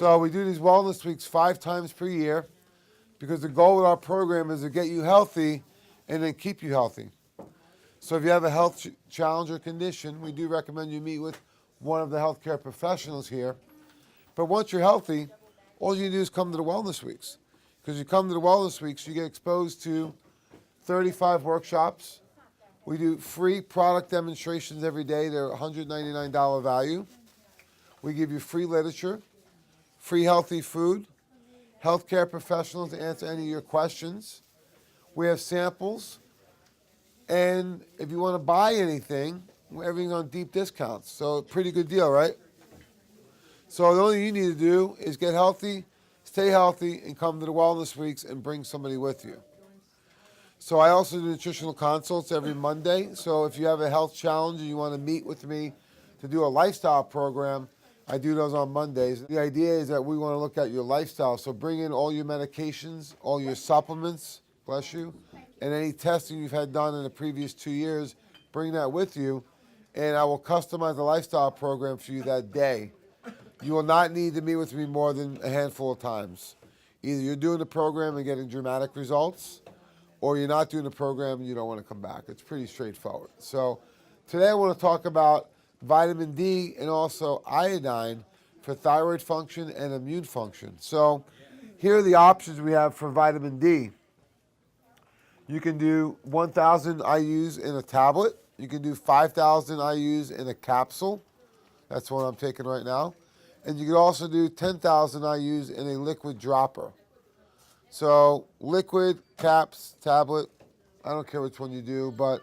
So we do these wellness weeks 5 times per year because the goal of our program is to get you healthy and then keep you healthy. So if you have a health challenge or condition, we do recommend you meet with one of the healthcare professionals here. But once you're healthy, all you do is come to the wellness weeks. Because you come to the wellness weeks, you get exposed to 35 workshops. We do free product demonstrations every day. They're $199 value. We give you free literature, free healthy food, healthcare professionals to answer any of your questions. We have samples. And if you want to buy anything, everything's on deep discounts. So pretty good deal, right? So the only thing you need to do is get healthy, stay healthy, and come to the wellness weeks and bring somebody with you. So I also do nutritional consults every Monday. So if you have a health challenge and you want to meet with me to do a lifestyle program, I do those on Mondays. The idea is that we want to look at your lifestyle. So bring in all your medications, all your supplements, bless you, and any testing you've had done in the previous 2 years, bring that with you, and I will customize the lifestyle program for you that day. You will not need to meet with me more than a handful of times. Either you're doing the program and getting dramatic results, or you're not doing the program and you don't want to come back. It's pretty straightforward. So today I want to talk about vitamin D and also iodine for thyroid function and immune function. So here are the options we have for vitamin D. You can do 1,000 IUs in a tablet. You can do 5,000 IUs in a capsule. That's what I'm taking right now. And you can also do 10,000 IUs in a liquid dropper. So liquid, caps, tablet, I don't care which one you do, but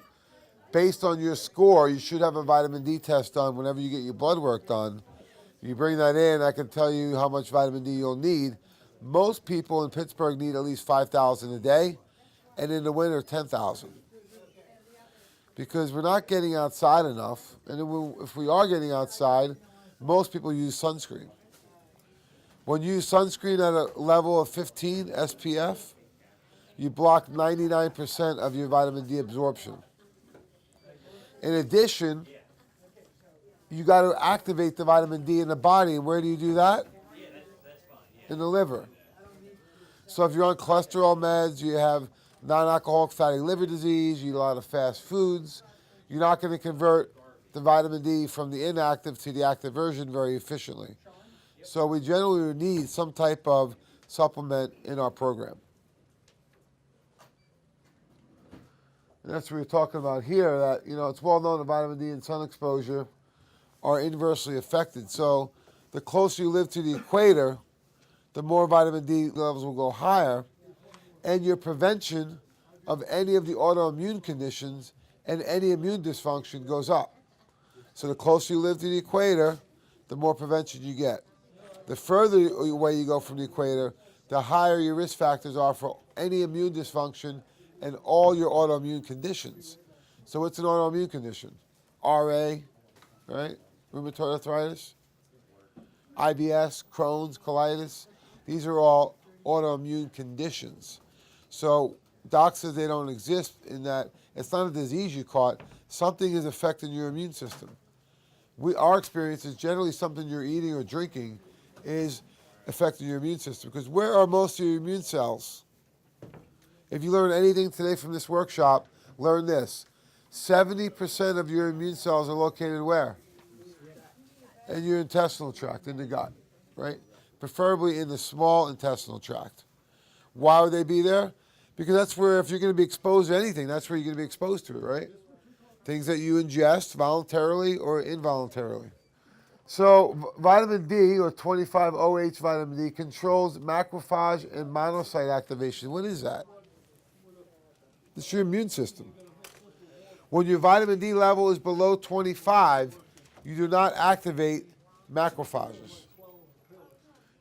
based on your score, you should have a vitamin D test done whenever you get your blood work done. You bring that in, I can tell you how much vitamin D you'll need. Most people in Pittsburgh need at least 5,000 a day, and in the winter, 10,000. Because we're not getting outside enough, and if we are getting outside, most people use sunscreen. When you use sunscreen at a level of 15 SPF, you block 99% of your vitamin D absorption. In addition, you got to activate the vitamin D in the body. And where do you do that? In the liver. So if you're on cholesterol meds, you have non-alcoholic fatty liver disease, you eat a lot of fast foods, you're not going to convert the vitamin D from the inactive to the active version very efficiently. So we generally need some type of supplement in our program. And that's what we're talking about here, that, it's well known that vitamin D and sun exposure are inversely affected. So the closer you live to the equator, the more vitamin D levels will go higher, and your prevention of any of the autoimmune conditions and any immune dysfunction goes up. So the closer you live to the equator, the more prevention you get. The further away you go from the equator, the higher your risk factors are for any immune dysfunction and all your autoimmune conditions. So what's an autoimmune condition? RA, right? Rheumatoid arthritis, IBS, Crohn's, colitis. These are all autoimmune conditions. So doc says they don't exist in that it's not a disease you caught. Something is affecting your immune system. Our experience is generally something you're eating or drinking is affecting your immune system. Because where are most of your immune cells? If you learn anything today from this workshop, learn this. 70% of your immune cells are located where? In your intestinal tract, in the gut, right? Preferably in the small intestinal tract. Why would they be there? Because that's where, if you're going to be exposed to anything, that's where you're going to be exposed to it, right? Things that you ingest voluntarily or involuntarily. So vitamin D, or 25-OH vitamin D, controls macrophage and monocyte activation. What is that? It's your immune system. When your vitamin D level is below 25, you do not activate macrophages.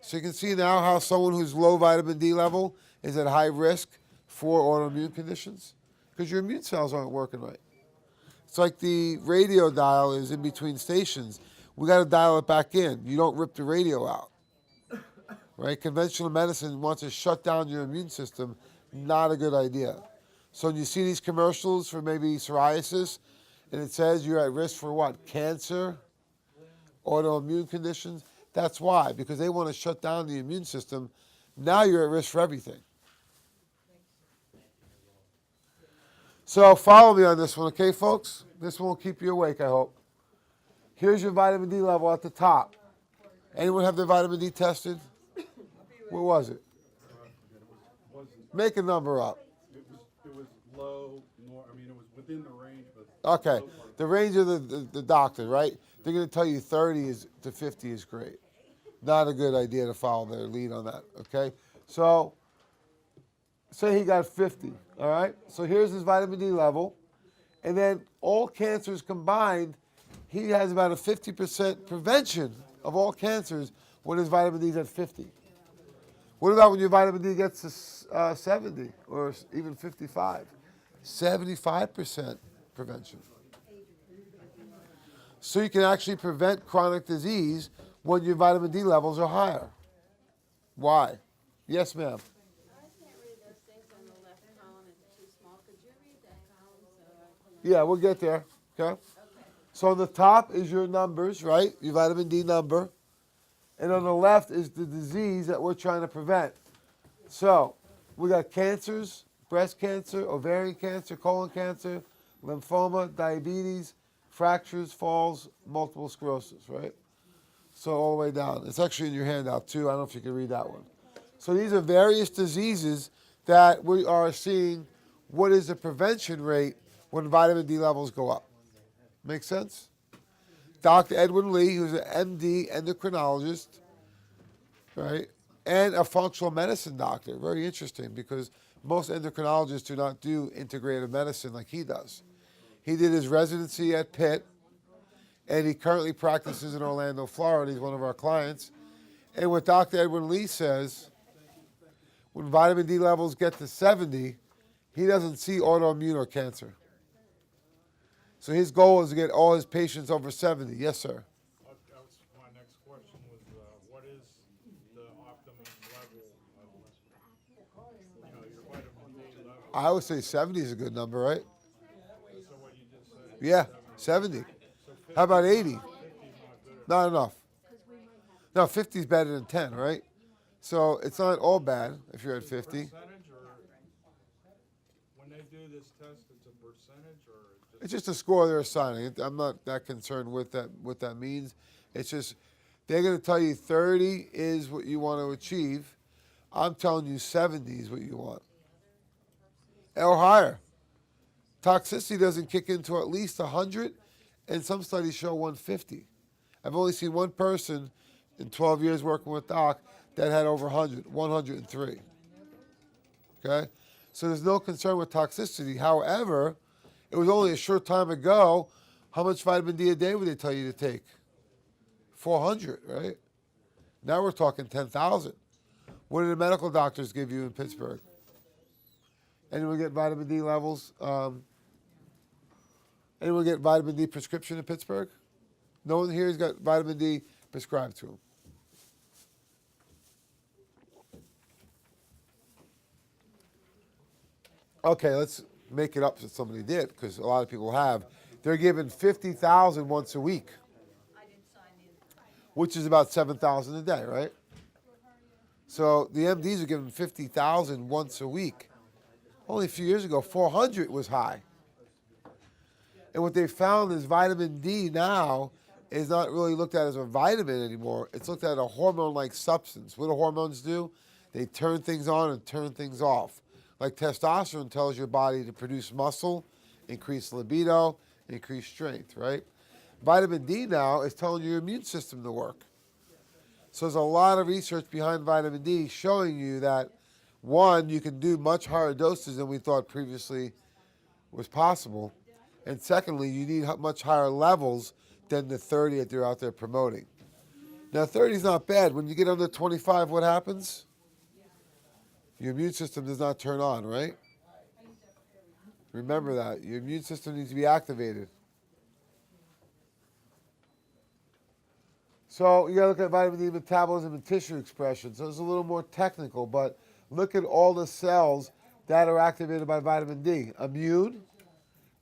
So you can see now how someone who's low vitamin D level is at high risk for autoimmune conditions, because your immune cells aren't working right. It's like the radio dial is in between stations. We got to dial it back in. You don't rip the radio out, right? Conventional medicine wants to shut down your immune system. Not a good idea. So when you see these commercials for maybe psoriasis, and it says you're at risk for what? Cancer, autoimmune conditions. That's why, because they want to shut down the immune system. Now you're at risk for everything. So follow me on this one, okay, folks? This one will keep you awake, I hope. Here's your vitamin D level at the top. Anyone have their vitamin D tested? What was it? Make a number up. It was low, it was within the range, but Okay, the range of the doctor, right? They're going to tell you 30 to 50 is great. Not a good idea to follow their lead on that, okay? So, say he got 50, all right? So here's his vitamin D level. And then all cancers combined, he has about a 50% prevention of all cancers when his vitamin D is at 50. What about when your vitamin D gets to 70 or even 55? 75% prevention. So you can actually prevent chronic disease when your vitamin D levels are higher. Why? Yes, ma'am. I can't read those things on the left column, it's too small. Could you read that column so I can? Yeah, we'll get there. Okay. So on the top is your numbers, right? Your vitamin D number. And on the left is the disease that we're trying to prevent. So we got cancers, breast cancer, ovarian cancer, colon cancer, lymphoma, diabetes, fractures, falls, multiple sclerosis, right? So all the way down. It's actually in your handout too. I don't know if you can read that one. So these are various diseases that we are seeing what is the prevention rate when vitamin D levels go up. Make sense? Dr. Edwin Lee, who's an MD endocrinologist, right, and a functional medicine doctor. Very interesting because most endocrinologists do not do integrative medicine like he does. He did his residency at Pitt, and he currently practices in Orlando, Florida. He's one of our clients. And what Dr. Edwin Lee says, when vitamin D levels get to 70, he doesn't see autoimmune or cancer. So his goal is to get all his patients over 70. Yes, sir. that was my next question was, what is the optimum level of, your vitamin D level? I would say 70 is a good number, right? So what you just said. Yeah, 70. How about 80? Not enough. No, 50 is better than 10, right? So it's not all bad if you're at 50. Percentage, or when they do this test, it's a percentage, or It's just a score they're assigning. I'm not that concerned with that. What that means, it's just they're going to tell you 30 is what you want to achieve. I'm telling you 70 is what you want, or higher. Toxicity doesn't kick into at least 100, and some studies show 150. I've only seen one person in 12 years working with Doc that had over 100, 103. Okay, so there's no concern with toxicity. However, it was only a short time ago. How much vitamin D a day would they tell you to take? 400, right? Now we're talking 10,000. What did the medical doctors give you in Pittsburgh? Anyone get vitamin D levels? Anyone get vitamin D prescription in Pittsburgh? No one here has got vitamin D prescribed to them. Okay, let's make it up that somebody did, because a lot of people have. They're given 50,000 once a week, which is about 7,000 a day, right? So the MDs are given 50,000 once a week. Only a few years ago, 400 was high. And what they found is vitamin D now is not really looked at as a vitamin anymore. It's looked at as a hormone-like substance. What do hormones do? They turn things on and turn things off. Like testosterone tells your body to produce muscle, increase libido, increase strength, right? Vitamin D now is telling your immune system to work. So there's a lot of research behind vitamin D showing you that, one, you can do much higher doses than we thought previously was possible. And secondly, you need much higher levels than the 30 that they're out there promoting. Now, 30 is not bad. When you get under 25, what happens? Your immune system does not turn on, right? Remember that. Your immune system needs to be activated. So you got to look at vitamin D metabolism and tissue expression. So it's a little more technical, but look at all the cells that are activated by vitamin D. Immune,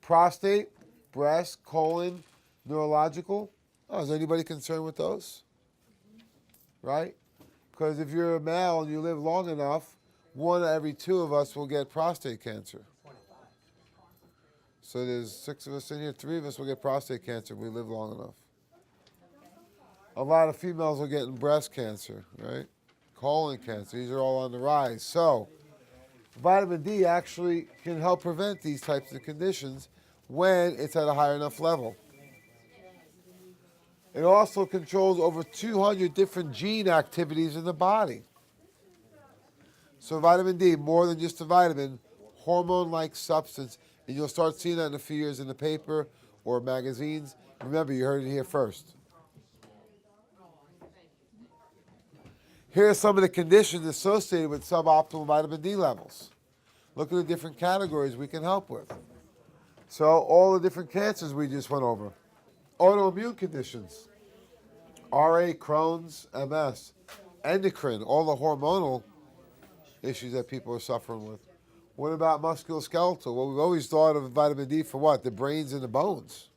prostate, breast, colon, neurological. Oh, is anybody concerned with those? right? Because if you're a male and you live long enough, 1 out of every 2 of us will get prostate cancer. So there's 6 of us in here, 3 of us will get prostate cancer if we live long enough. A lot of females are getting breast cancer, right? Colon cancer, these are all on the rise. So vitamin D actually can help prevent these types of conditions when it's at a high enough level. It also controls over 200 different gene activities in the body. So vitamin D, more than just a vitamin, hormone-like substance, and you'll start seeing that in a few years in the paper or magazines. Remember, you heard it here first. Here are some of the conditions associated with suboptimal vitamin D levels. Look at the different categories we can help with. So all the different cancers we just went over. Autoimmune conditions, RA, Crohn's, MS, endocrine, all the hormonal issues that people are suffering with. What about musculoskeletal? Well, we've always thought of vitamin D for what? The brains and the bones.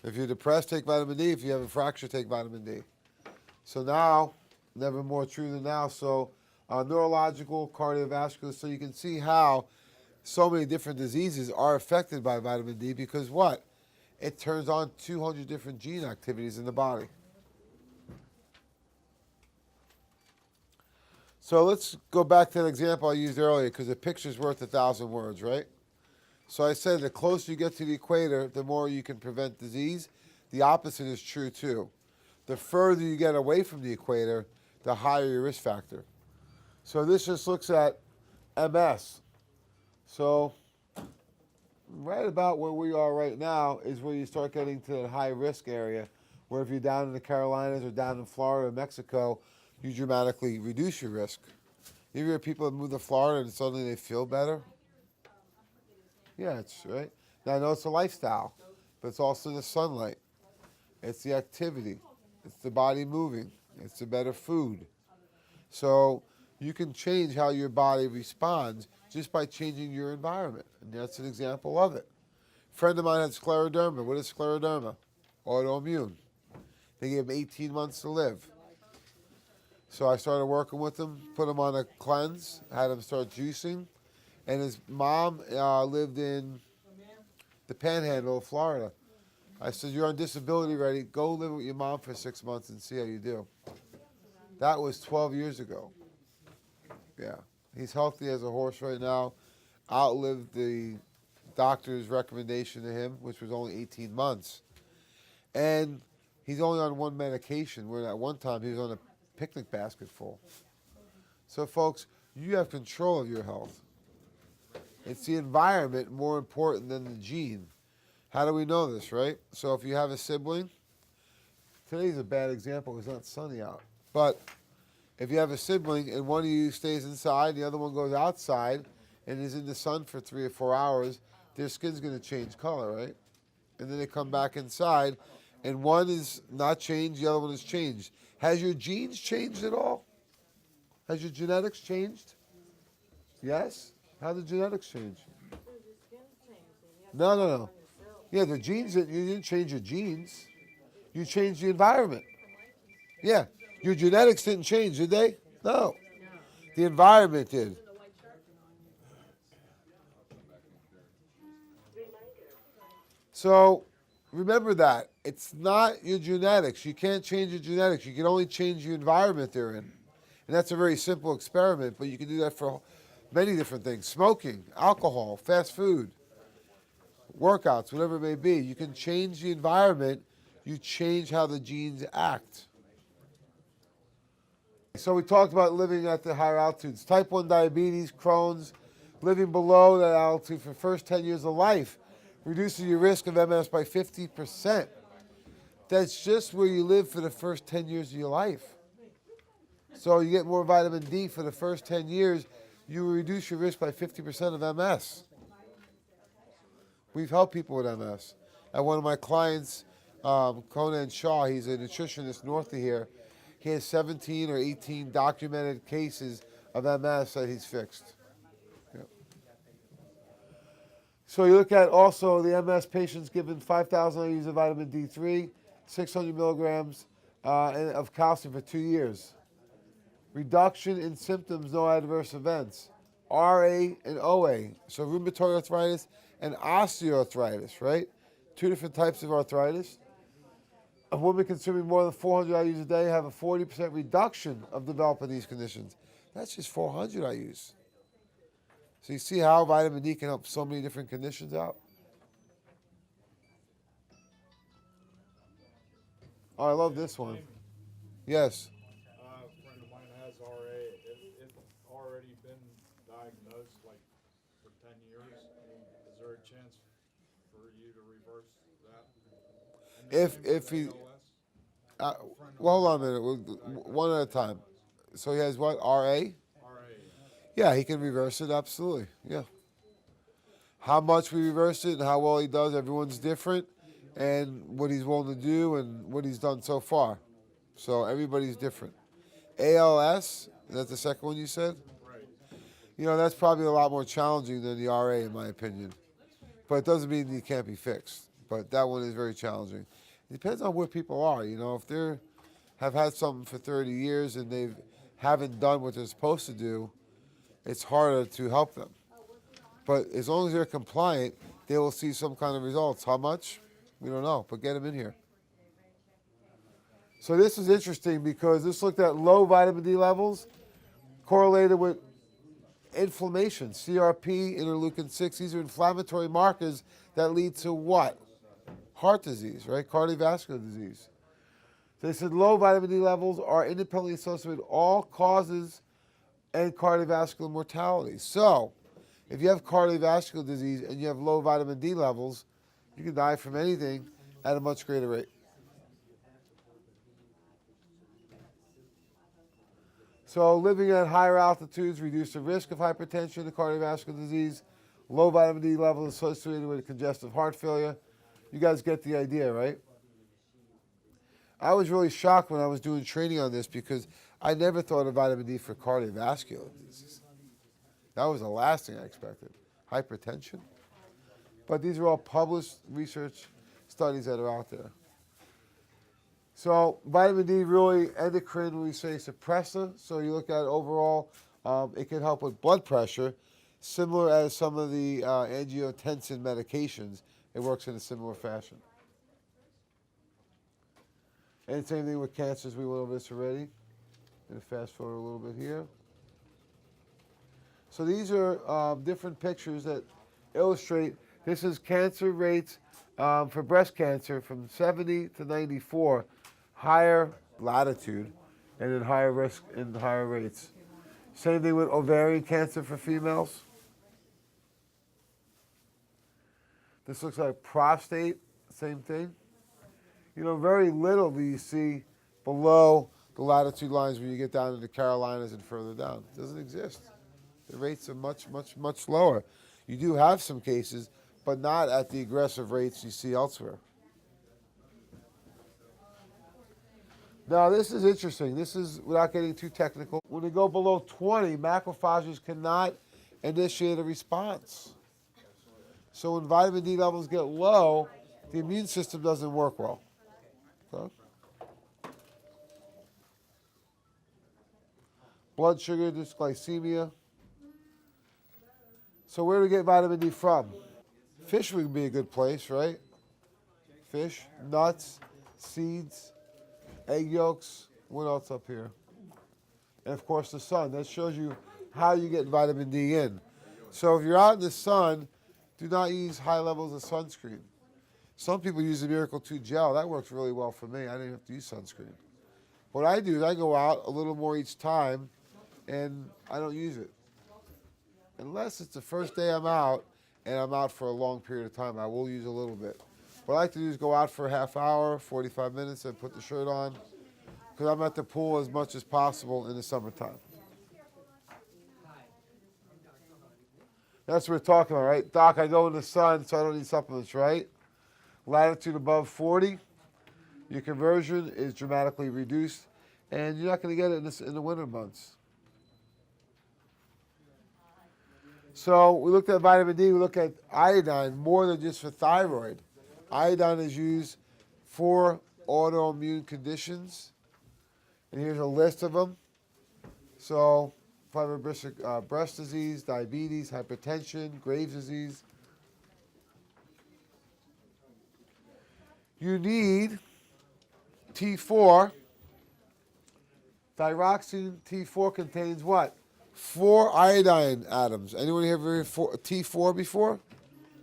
If you're depressed, take vitamin D. If you have a fracture, take vitamin D. So now, never more true than now. So neurological, cardiovascular, so you can see how so many different diseases are affected by vitamin D because what? It turns on 200 different gene activities in the body. So let's go back to that example I used earlier because a picture's worth 1,000 words, right? So I said the closer you get to the equator, the more you can prevent disease. The opposite is true too. The further you get away from the equator, the higher your risk factor. So this just looks at MS. So right about where we are right now is where you start getting to the high risk area, where if you're down in the Carolinas or down in Florida or Mexico, you dramatically reduce your risk. You hear people that move to Florida and suddenly they feel better? Yeah, it's right. Now I know it's a lifestyle, but it's also the sunlight. It's the activity. It's the body moving. It's the better food. So you can change how your body responds just by changing your environment. And that's an example of it. A friend of mine had scleroderma. What is scleroderma? Autoimmune. They gave him 18 months to live. So I started working with him, put him on a cleanse, had him start juicing. And his mom lived in the Panhandle of Florida. I said, you're on disability ready. Go live with your mom for 6 months and see how you do. That was 12 years ago. Yeah. He's healthy as a horse right now. Outlived the doctor's recommendation to him, which was only 18 months. And he's only on one medication, where at one time he was on a picnic basket full. So, folks, you have control of your health. It's the environment more important than the gene. How do we know this, right? So if you have a sibling, today's a bad example, it's not sunny out. But if you have a sibling and one of you stays inside, the other one goes outside and is in the sun for 3 or 4 hours, their skin's going to change color, right? And then they come back inside, and one is not changed, the other one is changed. Has your genes changed at all? Has your genetics changed? Yes? How did genetics change? No. Yeah, the genes, you didn't change your genes. You changed the environment. Yeah, your genetics didn't change, did they? No. The environment did. So remember that. It's not your genetics. You can't change your genetics. You can only change the environment they're in. And that's a very simple experiment, but you can do that for many different things. Smoking, alcohol, fast food, workouts, whatever it may be. You can change the environment. You change how the genes act. So we talked about living at the higher altitudes. Type 1 diabetes, Crohn's, living below that altitude for the first 10 years of life reduces your risk of MS by 50%. That's just where you live for the first 10 years of your life. So you get more vitamin D for the first 10 years, you will reduce your risk by 50% of MS. We've helped people with MS. And one of my clients, Conan Shaw, he's a nutritionist north of here. He has 17 or 18 documented cases of MS that he's fixed. Yep. So you look at also the MS patients given 5,000 IUs of vitamin D3, 600 milligrams of calcium for 2 years. Reduction in symptoms, no adverse events. RA and OA, so rheumatoid arthritis and osteoarthritis, right? 2 different types of arthritis. A woman consuming more than 400 IUs a day have a 40% reduction of developing these conditions. That's just 400 IUs. So you see how vitamin D can help so many different conditions out? Oh, I love this one. Yes. A friend of mine has RA. It already been diagnosed like for 10 years. Is there a chance for you to reverse that? And the same If with he, ALS? well, hold on a minute, one at a time. So he has what, RA? RA. Yeah, he can reverse it, absolutely, yeah. How much we reverse it and how well he does, everyone's different, and what he's willing to do and what he's done so far. So everybody's different. ALS, is that the second one you said? Right. You know, that's probably a lot more challenging than the RA in my opinion. But it doesn't mean you can't be fixed. But that one is very challenging. It depends on where people are, you know. If they have had something for 30 years and they haven't done what they're supposed to do, it's harder to help them. But as long as they're compliant, they will see some kind of results. How much? We don't know, but get them in here. So this is interesting because this looked at low vitamin D levels correlated with inflammation, CRP, interleukin 6. These are inflammatory markers that lead to what? Heart disease, right? Cardiovascular disease. So they said low vitamin D levels are independently associated with all causes and cardiovascular mortality. So if you have cardiovascular disease and you have low vitamin D levels, you can die from anything at a much greater rate. So living at higher altitudes reduce the risk of hypertension and cardiovascular disease. Low vitamin D levels associated with congestive heart failure. You guys get the idea, right? I was really shocked when I was doing training on this because I never thought of vitamin D for cardiovascular disease. That was the last thing I expected. Hypertension. But these are all published research studies that are out there. So vitamin D really endocrine, we say suppressor. So you look at overall, it can help with blood pressure, similar as some of the angiotensin medications. It works in a similar fashion. And same thing with cancers. We went over this already. Going to fast forward a little bit here. So these are different pictures that illustrate. This is cancer rates for breast cancer from 70 to 94, higher latitude, and then higher risk and higher rates. Same thing with ovarian cancer for females. This looks like prostate, same thing. You know, very little do you see below the latitude lines when you get down to the Carolinas and further down. It doesn't exist. The rates are much, much, much lower. You do have some cases, but not at the aggressive rates you see elsewhere. Now, this is interesting. This is, without getting too technical, when they go below 20, macrophages cannot initiate a response. So when vitamin D levels get low, the immune system doesn't work well. Okay? Blood sugar dysglycemia. So where do we get vitamin D from? Fish would be a good place, right? Fish, nuts, seeds, egg yolks. What else up here? And of course the sun. That shows you how you get vitamin D in. So if you're out in the sun, do not use high levels of sunscreen. Some people use the Miracle 2 gel. That works really well for me. I didn't have to use sunscreen. What I do is I go out a little more each time, and I don't use it. Unless it's the first day I'm out, and I'm out for a long period of time, I will use a little bit. What I like to do is go out for a half hour, 45 minutes, and put the shirt on, because I'm at the pool as much as possible in the summertime. That's what we're talking about, right? Doc, I go in the sun, so I don't need supplements, right? Latitude above 40, your conversion is dramatically reduced, and you're not going to get it in the winter months. So we looked at vitamin D, we look at iodine more than just for thyroid. Iodine is used for autoimmune conditions And here's a list of them. So, fibroblastic breast disease, diabetes, hypertension, Graves' disease. You need T4. Thyroxine T4 contains what? 4 iodine atoms. Anyone here ever heard of T4 before?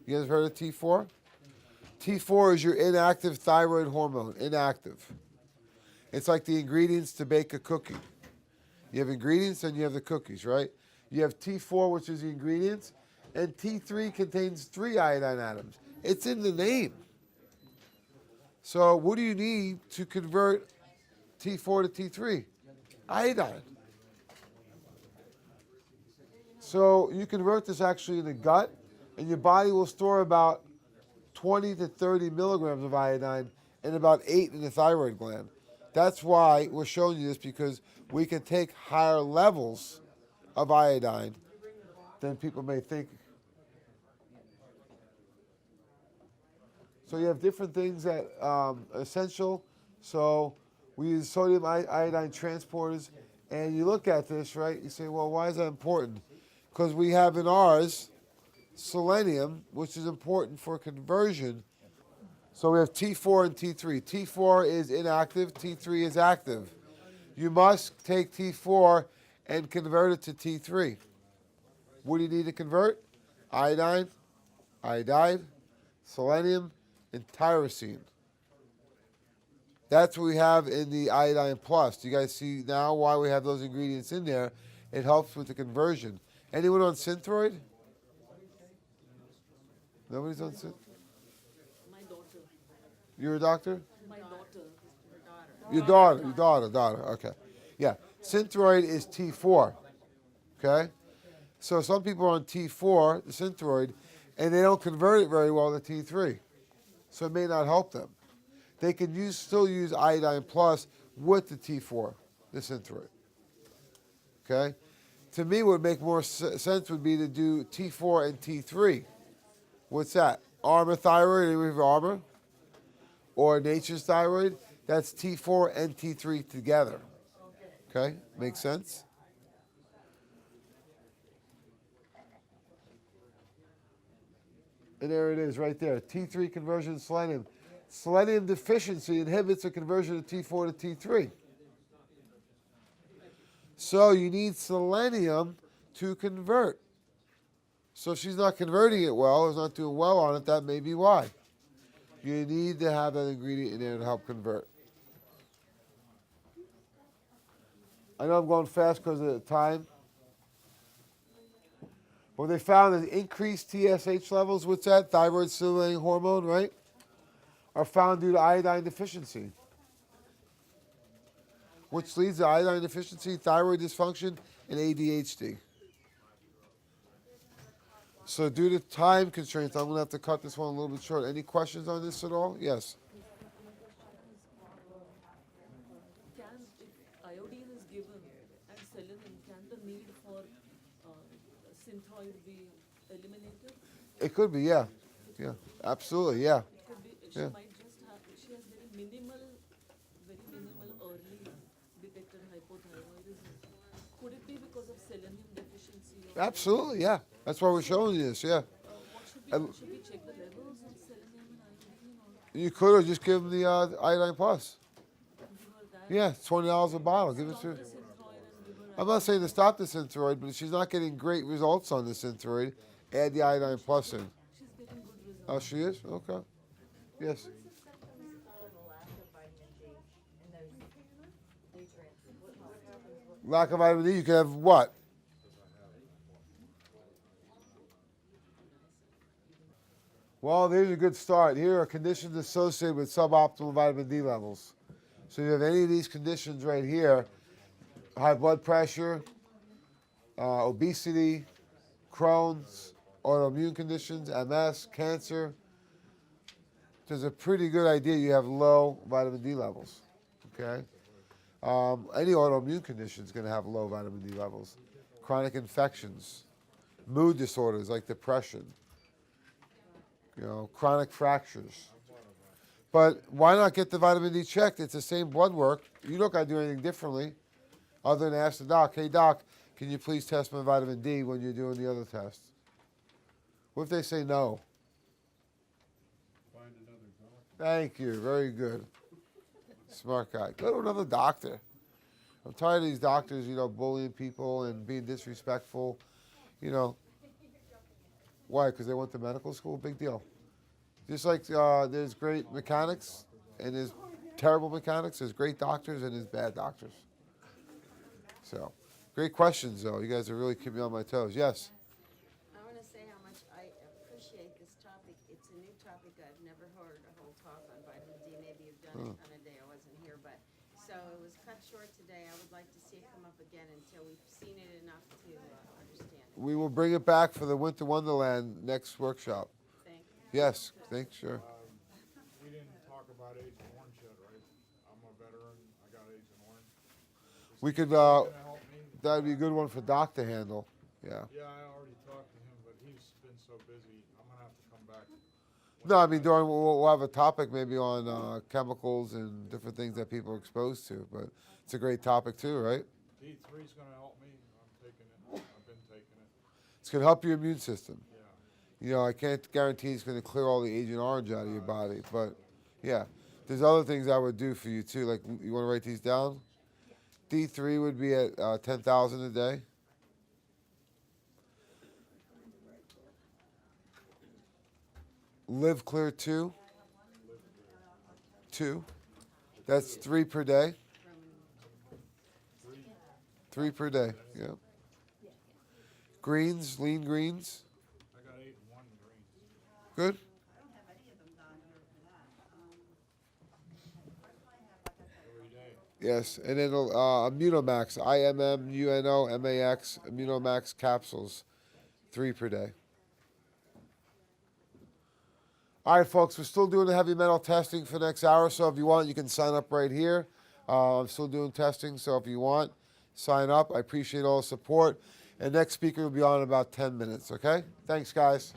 You guys heard of T4? T4 is your inactive thyroid hormone. Inactive. It's like the ingredients to bake a cookie. You have ingredients and you have the cookies, right? You have T4, which is the ingredients, and T3 contains 3 iodine atoms. It's in the name. So what do you need to convert T4 to T3? Iodine. So you convert this actually in the gut, and your body will store about 20 to 30 milligrams of iodine and about 8 in the thyroid gland. That's why we're showing you this, because we can take higher levels of iodine than people may think. So you have different things that are essential. So we use sodium iodine transporters, and you look at this, right? You say, well, why is that important? Because we have in ours selenium, which is important for conversion. So we have T4 and T3. T4 is inactive, T3 is active. You must take T4 and convert it to T3. What do you need to convert? Iodine, iodide, selenium, and tyrosine. That's what we have in the iodine plus. Do you guys see now why we have those ingredients in there? It helps with the conversion. Anyone on Synthroid? Nobody's on Synthroid? My daughter. You're a doctor? My daughter. Your daughter. Okay. Yeah. Synthroid is T4. Okay? So some people are on T4, the Synthroid, and they don't convert it very well to T3. So it may not help them. They can still use iodine plus with the T4, the Synthroid. Okay? To me, what would make more sense would be to do T4 and T3. What's that? Armor thyroid, anyone have Armor? Or Nature's thyroid? That's T4 and T3 together. Okay? Makes sense? And there it is right there. T3 conversion selenium. Selenium deficiency inhibits the conversion of T4 to T3. So you need selenium to convert. So if she's not converting it well, is not doing well on it, that may be why. You need to have that ingredient in there to help convert. I know I'm going fast because of the time. But they found that increased TSH levels, what's that? Thyroid stimulating hormone, right? Are found due to iodine deficiency. Which leads to iodine deficiency, thyroid dysfunction, and ADHD. So due to time constraints, I'm going to have to cut this one a little bit short. Any questions on this at all? Yes. Can, if iodine is given and selenium, can the need for synthroid be eliminated? It could be, yeah. Yeah, absolutely, yeah. It could be, she Yeah. might just have, she has very minimal early detected hypothyroidism. Could it be because of selenium deficiency? Or Absolutely, yeah. That's why we're showing you this, yeah. what should we check the levels of selenium and iodine, or You could have just given the iodine plus. give her that? Yeah, $20 a bottle. Give it to her. Stop the synthroid and give her I'm not saying to stop the Synthroid, but if she's not getting great results on the Synthroid, add the iodine plus in. she's getting good results. Oh, she is? Okay. Yes. Lack of vitamin D, you can have what? Well, there's a good start. Here are conditions associated with suboptimal vitamin D levels. So you have any of these conditions right here: high blood pressure, obesity, Crohn's, autoimmune conditions, MS, cancer. There's a pretty good idea you have low vitamin D levels. Okay? Any autoimmune condition is going to have low vitamin D levels. Chronic infections, mood disorders like depression, chronic fractures. But why not get the vitamin D checked? It's the same blood work. You don't got to do anything differently other than ask the doc, hey, doc, can you please test my vitamin D when you're doing the other tests? What if they say no? Find another doctor. Thank you. Very good. Smart guy. Go to another doctor. I'm tired of these doctors, bullying people and being disrespectful. Why? Because they went to medical school? Big deal. Just like there's great mechanics and there's terrible mechanics, there's great doctors and there's bad doctors. So, great questions, though. You guys are really keeping me on my toes. Yes? I want to say how much I appreciate this topic. It's a new topic. I've never heard a whole talk on vitamin D. Maybe you've done it on a day I wasn't here, but so it was cut short today. I would like to see it come up again until we've seen it enough to understand it. We will bring it back for the Winter Wonderland next workshop. Thank you. Yes, thanks, sure. We didn't talk about Agent Orange yet, right? I'm a veteran, I got Agent Orange. We could, Gonna help me? that'd be a good one for Doc to handle. Yeah. Yeah, I already talked to him, but he's been so busy, I'm gonna have to come back. No, I mean, we'll have a topic maybe on chemicals and different things that people are exposed to, but it's a great topic too, right? D3's gonna help me, I'm taking it, I've been taking it, It's going to help your immune system. yeah. I can't guarantee it's going to clear all the Agent Orange out of your body, but yeah. There's other things I would do for you too. Like, you want to write these down? D3 would be at 10,000 a day. Live Clear 2. 2. That's 3 per day. 3 per day, yeah. Greens, lean greens. I got 8 and 1 greens. Good. Every day. Yes, and then Immunomax, IMMUNOMAX, Immunomax capsules, 3 per day. All right, folks, we're still doing the heavy metal testing for the next hour or so. If you want, you can sign up right here. I'm still doing testing, so if you want, sign up. I appreciate all the support. And next speaker will be on in about 10 minutes, okay? Thanks, guys.